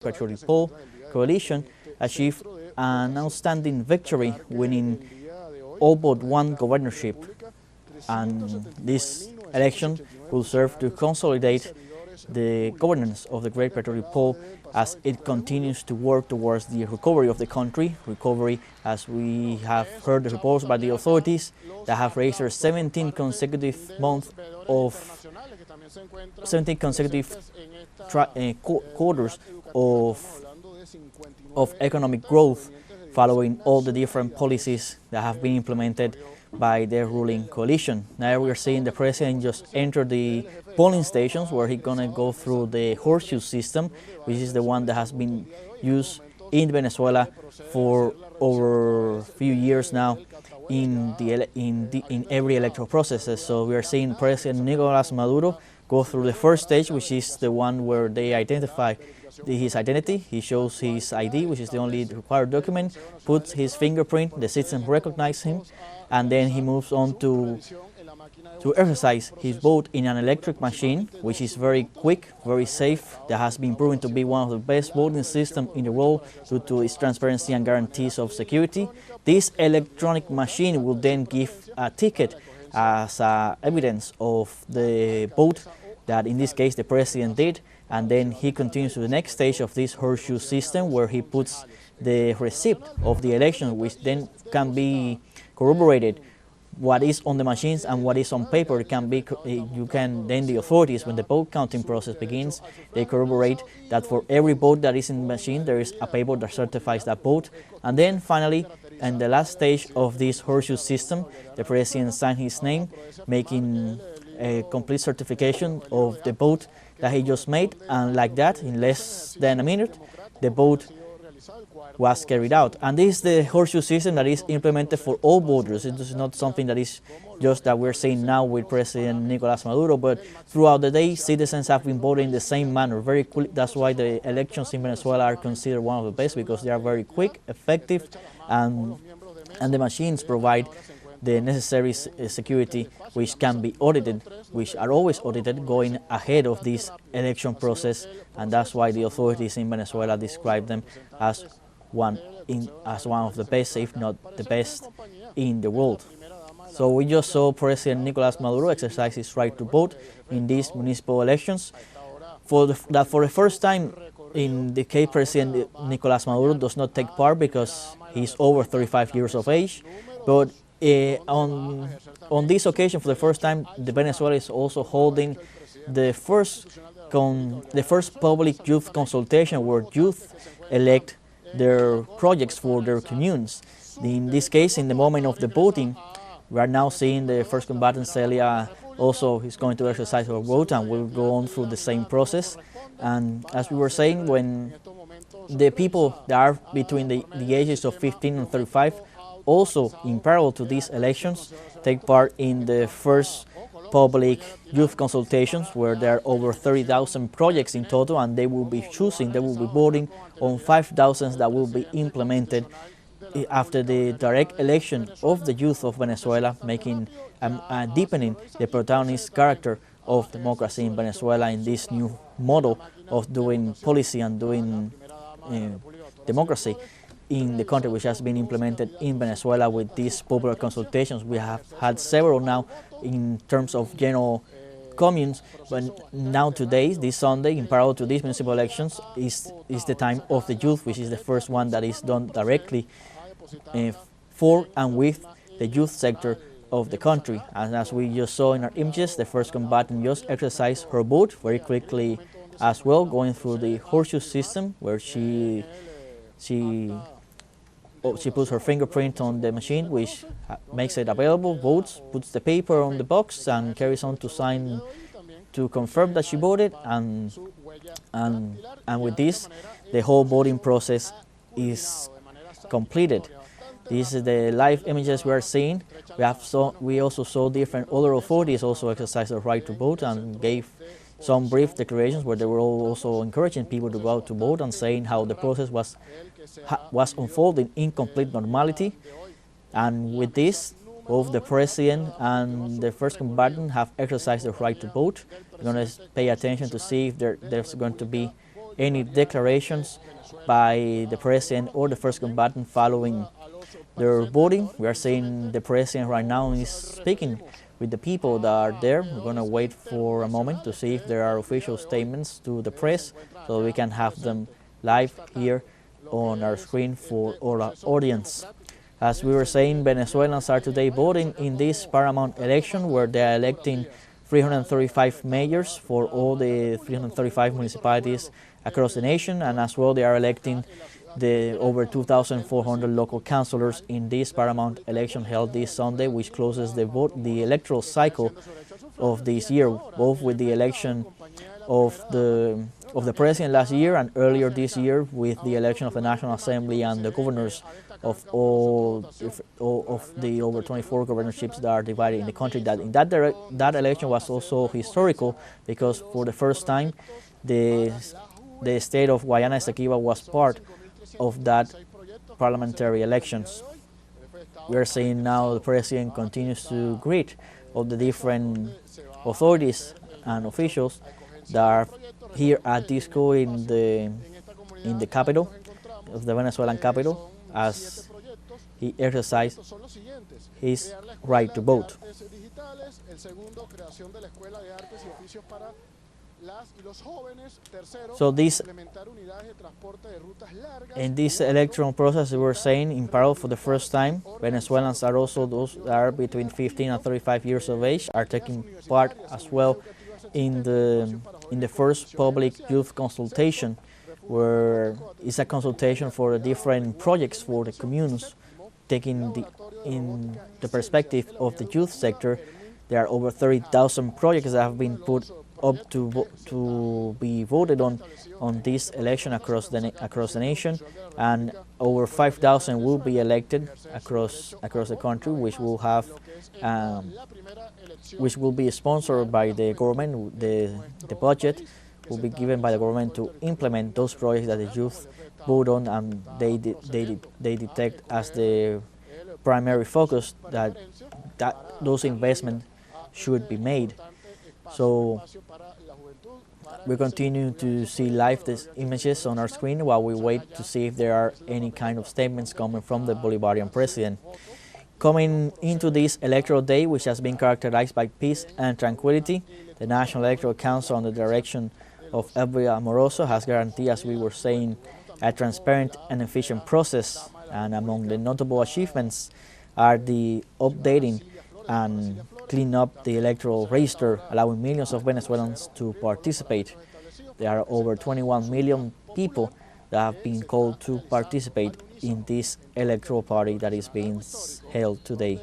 Patriotic Pole coalition achieved an outstanding victory, winning all but one governorship. And this election will serve to consolidate the governance of the Great Patriotic Pole as it continues to work towards the recovery of the country. Recovery, as we have heard the reports by the authorities, that have registered 17 consecutive months of 17 consecutive quarters of economic growth, following all the different policies that have been implemented by the ruling coalition. Now we are seeing the president just enter the polling stations, where he's gonna go through the horseshoe system, which is the one that has been used in Venezuela for over a few years now in every electoral process. So we are seeing President Nicolás Maduro go through the first stage, which is the one where they identify his identity. He shows his ID, which is the only required document, puts his fingerprint, the system recognizes him, and then he moves on to exercise his vote in an electric machine, which is very quick, very safe, that has been proven to be one of the best voting systems in the world due to its transparency and guarantees of security. This electronic machine will then give a ticket as evidence of the vote that in this case the president did, and then he continues to the next stage of this horseshoe system, where he puts the receipt of the election, which then can be corroborated. What is on the machines and what is on paper can be, then the authorities, when the vote counting process begins, they corroborate that for every vote that is in the machine, there is a paper that certifies that vote. And then finally, in the last stage of this horseshoe system, the president signs his name, making a complete certification of the vote that he just made, and like that, in less than a minute, the vote was carried out. And this is the horseshoe system that is implemented for all voters. It is not something that is just that we're seeing now with President Nicolás Maduro, but throughout the day, citizens have been voting in the same manner, very quick. That's why the elections in Venezuela are considered one of the best, because they are very quick, effective, and the machines provide the necessary security, which can be audited, which are always audited going ahead of this election process, and that's why the authorities in Venezuela describe them as one of the best, if not the best, in the world. So we just saw President Nicolás Maduro exercise his right to vote in these municipal elections. For the first time in the case, President Nicolás Maduro does not take part because he's over 35 years of age, but on this occasion, for the first time, the Venezuela is also holding the first public youth consultation, where youth elect their projects for their communes. In this case, in the moment of the voting, we are now seeing the first combatant Celia also is going to exercise her vote, and will go on through the same process. And as we were saying, when the people that are between the ages of 15 and 35 also, in parallel to these elections, take part in the first public youth consultations, where there are over 30,000 projects in total, and they will be voting on 5,000 that will be implemented after the direct election of the youth of Venezuela, making deepening the protagonist character of democracy in Venezuela in this new model of doing policy and doing democracy in the country, which has been implemented in Venezuela with these popular consultations. We have had several now in terms of general communes, but now today, this Sunday, in parallel to these municipal elections, is the time of the youth, which is the first one that is done directly for and with the youth sector of the country. And as we just saw in our images, the first combatant just exercised her vote very quickly as well, going through the horseshoe system, where she puts her fingerprint on the machine, which makes it available, votes, puts the paper on the box, and carries on to sign to confirm that she voted. And with this, the whole voting process is completed. These are the live images we are seeing. We also saw different other authorities also exercise their right to vote, and gave some brief declarations where they were also encouraging people to go out to vote, and saying how the process was unfolding in complete normality. And with this, both the president and the first combatant have exercised their right to vote. We're going to pay attention to see if there's going to be any declarations by the president or the first combatant following their voting. We are seeing the president right now is speaking with the people that are there. We're going to wait for a moment to see if there are official statements to the press so we can have them live here on our screen for our audience. As we were saying, Venezuelans are today voting in this paramount election where they are electing 335 mayors for all the 335 municipalities across the nation, and as well they are electing the over 2,400 local councillors in this paramount election held this Sunday, which closes the electoral cycle of this year, both with the election of the president last year and earlier this year with the election of the National Assembly and the governors of all of the over 24 governorships that are divided in the country. That election was also historical because for the first time the state of Guayana Esequiba was part of that parliamentary elections. We are seeing now the president continues to greet all the different authorities and officials that are here at Disco in the capital of the Venezuelan capital as he exercised his right to vote. So in this electoral process, we were saying in parallel for the first time, Venezuelans are also those that are between 15 and 35 years of age are taking part as well in the first public youth consultation, where it's a consultation for the different projects for the communes, taking in the perspective of the youth sector. There are over 30,000 projects that have been put up to be voted on this election across the nation, and over 5,000 will be elected across the country, which will have which will be sponsored by the government. The budget will be given by the government to implement those projects that the youth vote on, and they detect as the primary focus that those investments should be made. So we continue to see live these images on our screen while we wait to see if there are any kind of statements coming from the Bolivarian president. Coming into this electoral day, which has been characterized by peace and tranquility, the National Electoral Council, under the direction of Elvira Amoroso, has guaranteed, as we were saying, a transparent and efficient process. And among the notable achievements are the updating and clean up the electoral register, allowing millions of Venezuelans to participate. There are over 21 million people that have been called to participate in this electoral party that is being held today.